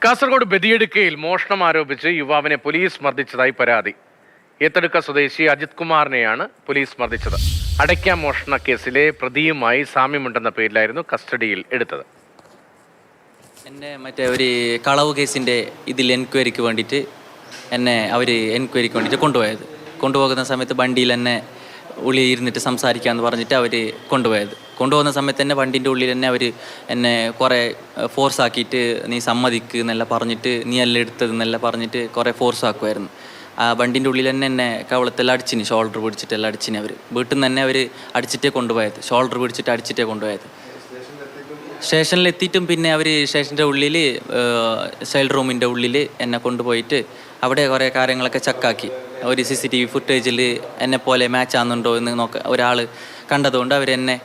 കാസർഗോഡ് ബദിയടുക്കയിൽ മോഷണം ആരോപിച്ച് യുവാവിനെ പോലീസ് മർദ്ദിച്ചതായി പരാതി. ഏത്തടുക്ക സ്വദേശി അജിത് കുമാറിനെയാണ് പോലീസ് മർദ്ദിച്ചത്. അടയ്ക്ക മോഷണ കേസിലെ പ്രതിയുമായി സാമ്യമുണ്ടെന്ന പേരിലായിരുന്നു കസ്റ്റഡിയിൽ എടുത്തത്. എന്നെ മറ്റേ ഒരു കളവ് കേസിൻ്റെ എൻക്വയറിക്ക് വേണ്ടിയിട്ട് കൊണ്ടുപോകുന്ന സമയത്ത് വണ്ടിയിൽ എന്നെ ഉള്ളിൽ ഇരുന്നിട്ട് സംസാരിക്കാമെന്ന് പറഞ്ഞിട്ട് അവർ കൊണ്ടുപോകുന്ന സമയത്ത് തന്നെ വണ്ടീൻ്റെ ഉള്ളിൽ തന്നെ അവർ എന്നെ കുറേ ഫോഴ്സ് ആക്കിയിട്ട് നീ സമ്മതിക്ക് എന്നെല്ലാം പറഞ്ഞിട്ട് നീ എല്ലാം എടുത്തതെന്നെല്ലാം പറഞ്ഞിട്ട് കുറേ ഫോഴ്സ് ആക്കുമായിരുന്നു. ആ വണ്ടീൻ്റെ ഉള്ളിൽ തന്നെ എന്നെ കവളത്തെല്ലാം അടിച്ചിന്, ഷോൾഡർ പിടിച്ചിട്ടെല്ലാം അടിച്ചിന്. അവർ വീട്ടിൽ നിന്ന് തന്നെ അവർ അടിച്ചിട്ടേ കൊണ്ടുപോയത്, ഷോൾഡർ പിടിച്ചിട്ട് അടിച്ചിട്ടേ കൊണ്ടുപോയത്. സ്റ്റേഷനിലെത്തിയിട്ടും പിന്നെ അവർ സ്റ്റേഷൻ്റെ ഉള്ളിൽ സൈഡ് റൂമിൻ്റെ ഉള്ളിൽ എന്നെ കൊണ്ടുപോയിട്ട് അവിടെ കുറേ കാര്യങ്ങളൊക്കെ ചെക്കാക്കി. ഒരു CCTV ഫുട്ടേജിൽ എന്നെപ്പോലെ മാച്ച് ആകുന്നുണ്ടോ എന്ന് ഒരാൾ കണ്ടതുകൊണ്ട് അവരെന്നെ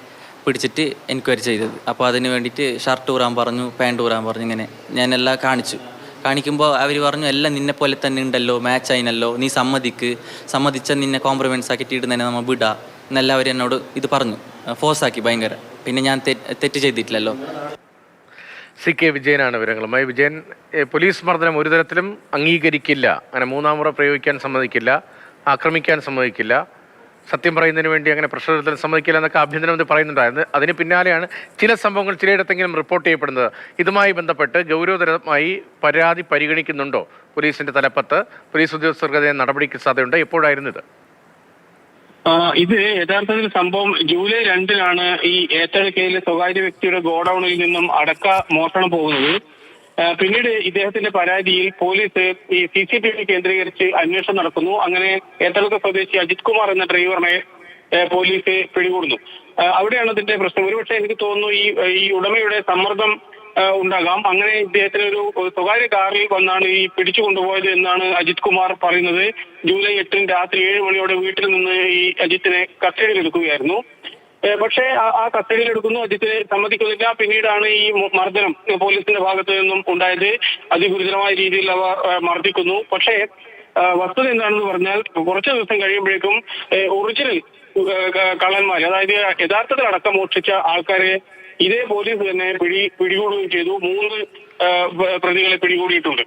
പിടിച്ചിട്ട് എൻക്വയറി ചെയ്തത്. അപ്പോൾ അതിന് വേണ്ടിയിട്ട് ഷർട്ട് ഊറാൻ പറഞ്ഞു, പാൻറ് ഊറാൻ പറഞ്ഞു. ഇങ്ങനെ ഞാനെല്ലാം കാണിക്കുമ്പോൾ അവർ പറഞ്ഞു എല്ലാം നിന്നെപ്പോലെ തന്നെ ഉണ്ടല്ലോ, മാച്ച് ആയിനല്ലോ, നീ സമ്മതിച്ചാൽ നിന്നെ കോംപ്രമൈസ് ആക്കിയിട്ട് ഇടുന്നതിനെ നമ്മൾ വിടാം എന്നെല്ലാം അവർ എന്നോട് ഇത് പറഞ്ഞു, ഫോഴ്സാക്കി ഭയങ്കര. പിന്നെ ഞാൻ തെറ്റ് ചെയ്തിട്ടില്ലല്ലോ. CK വിജയനാണ് വിവരങ്ങളുമായി. വിജയൻ, പോലീസ് മർദ്ദനം ഒരു തരത്തിലും അംഗീകരിക്കില്ല, അങ്ങനെ മൂന്നാം മുറ പ്രയോഗിക്കാൻ സമ്മതിക്കില്ല, ആക്രമിക്കാൻ സമ്മതിക്കില്ല, സത്യം പറയുന്നതിന് വേണ്ടി അങ്ങനെ പ്രശ്നത്തിൽ സമ്മതിക്കില്ല എന്നൊക്കെ ആഭ്യന്തരമന്ത്രി പറയുന്നുണ്ടായിരുന്നു. അതിന് പിന്നാലെയാണ് ചില സംഭവങ്ങൾ ചിലയിടത്തെങ്കിലും റിപ്പോർട്ട് ചെയ്യപ്പെടുന്നത്. ഇതുമായി ബന്ധപ്പെട്ട് ഗൗരവതരമായി പരാതി പരിഗണിക്കുന്നുണ്ടോ പോലീസിന്റെ തലപ്പത്ത്? പോലീസ് ഉദ്യോഗസ്ഥർക്കെതിരെ നടപടിക്ക് സാധ്യതയുണ്ട്. എപ്പോഴായിരുന്നു ഇത്? ഇത് യഥാർത്ഥത്തിൽ സംഭവം ജൂലൈ 2-നാണ് ഈ ഏത്തടുക്കയിലെ സ്വകാര്യ വ്യക്തിയുടെ ഗോഡൌണിൽ നിന്നും അടക്ക മോഷണം പോകുന്നത്. പിന്നീട് ഇദ്ദേഹത്തിന്റെ പരാതിയിൽ പോലീസ് ഈ CCTV കേന്ദ്രീകരിച്ച് അന്വേഷണം നടക്കുന്നു. അങ്ങനെ ഏത്തടുക്ക സ്വദേശി അജിത് കുമാർ എന്ന ഡ്രൈവറിനെ പോലീസ് പിടികൂടുന്നു. അവിടെയാണ് ഇതിന്റെ പ്രശ്നം. ഒരുപക്ഷെ എനിക്ക് തോന്നുന്നു ഈ ഉടമയുടെ സമ്മർദ്ദം ഉണ്ടാകാം. അങ്ങനെ ഇദ്ദേഹത്തിന് ഒരു സ്വകാര്യ കാറിൽ വന്നാണ് ഈ പിടിച്ചു കൊണ്ടുപോയത് എന്നാണ് അജിത് കുമാർ പറയുന്നത്. ജൂലൈ 8 രാത്രി 7 മണിയോടെ വീട്ടിൽ നിന്ന് ഈ അജിത്തിനെ കസ്റ്റഡിയിൽ എടുക്കുകയായിരുന്നു. പക്ഷേ ആ കസ്റ്റഡിയിൽ എടുക്കുന്നു, അജിത്തിനെ സമ്മതിക്കുന്നില്ല. പിന്നീടാണ് ഈ മർദ്ദനം പോലീസിന്റെ ഭാഗത്തു നിന്നും ഉണ്ടായത്. അതിഗുരുതരമായ രീതിയിൽ അവർ മർദ്ദിക്കുന്നു. പക്ഷേ വസ്തുത എന്താണെന്ന് പറഞ്ഞാൽ കുറച്ചു ദിവസം കഴിയുമ്പോഴേക്കും ഒറിജിനൽ കള്ളന്മാർ, അതായത് യഥാർത്ഥത്തിൽ അടക്കം മോഷ്ടിച്ച ആൾക്കാരെ ഇതേ പോലീസ് തന്നെ പിടികൂടുകയും ചെയ്തു. 3 പ്രതികളെ പിടികൂടിയിട്ടുണ്ട്.